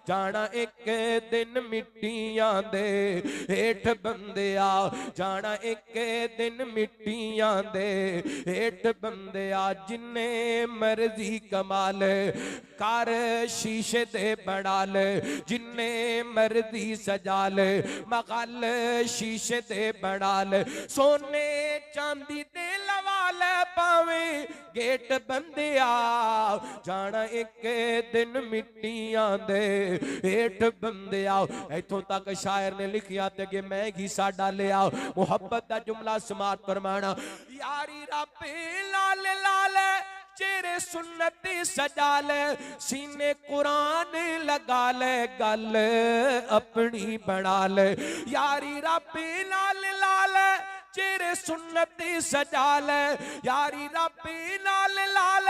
जाना एक दिन मिट्टियां दे हेठ बंदिया, जाना एक दिन मिट्टियां दे हेठ बंदिया। जिन्ने मर्जी कमाल कर शीशे दे बना ले, जिन्ने मर्जी सजा ले मगल शीशे दे बना ले, सोने चांदी दे लवा ले पावे गेट बंदिया। जाना एक दिन मिट्टियां दे हेठ बंदिया। इथों तक शायर ने लिखिया ते कि मैं ही साडा लिया मुहब्बत का जुमला समात फरमाना। यारी रब लाल लाल चेहरे सुन्नती सजा ले, सीने कुरान लगा ले, गल अपनी बना ले। यारी रब लाल लाल चेहरे सुन्नती सजा ले, यारी रबी लाल लाल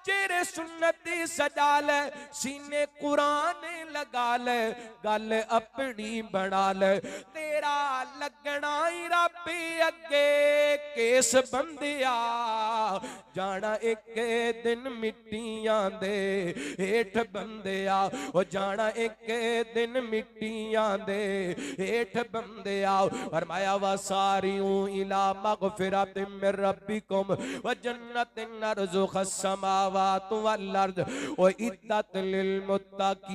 चेहरे सुन्नती सजा ले, सीने कुरान लगा ले, गल अपनी बना ले। तेरा लगना ही रबी अगे केस बंदिया। जाना एक दिन मिट्टियां दे हेठ बंदिया, ओ जाना एक दिन मिट्टियां दे हेठ बंदिया। फरमाया वा सारियूं इला मगफिरतिम मिर रब्बिकुम व जन्नतिन अर्जुहा समावातु वल अर्द व इद्दत लिल मुत्तकीन।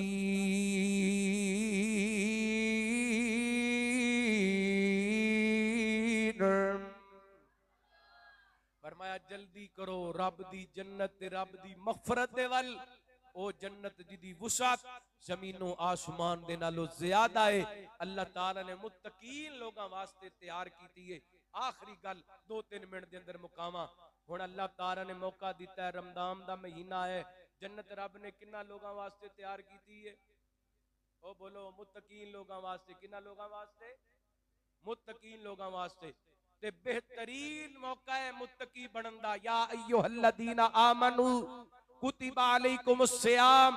फरमाया जल्दी करो रब दी जन्नत रब दी मगफरत दे वल। ओ जन्नत जिदी वुसात जमीनों आसमान दे नालों ज्यादा है। अल्लाह ताला ने मुत्तकीन लोगां वास्ते तैयार कीती है। आखिरी गल 2-3 मिनट दे अंदर मुकावा। हुण अल्लाह ताला ने मौका दिता है, रमजान दा महीना है, जन्नत रब ने किन्ना लोगां वास्ते तैयार कीती है? ओ बोलो मुत्तकीन लोगां वास्ते। किन्ना लोगां वास्ते? मुत्तकीन लोगां वास्ते। ते बेहतरीन मौका है मुत्तकी बनन दा। या अय्युहल्लदीना आमनू कुतिबा अलैकुमुस सियाम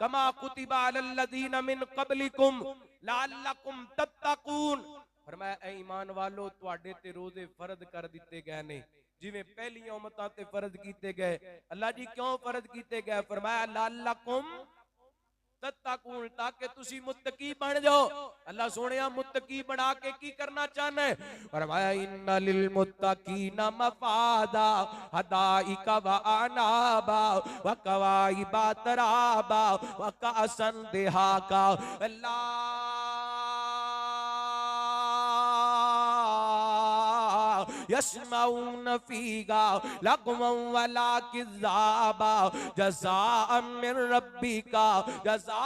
कमा कुतिबा अलल लदीना मिन क़ब्लिकुम लअल्लकुम तत्तकून। फरमाया ऐ ईमान वालो तुहाडे ते रोजे फर्ज कर दिते गए ने जिवें पहलियां उम्मतां ते फर्ज कीते गए। अल्लाह जी क्यों फर्ज कीते गए? फरमाया लअल्लकुम तत्तकून, ताकि तुसी मुत्तकी बन जाओ। अल्लाह सोनिया मुत्तकी बना के की करना चाहना है? फरमाया इन्ना लिल मुत्तकीना मफादा हदाइका व अनाबा व कवाइबा तराबा व कासन दिहाका। अल्लाह यस्माउन फीहा लगवन वला किज़ाबा जज़ाअन मिन रब्बिका जज़ा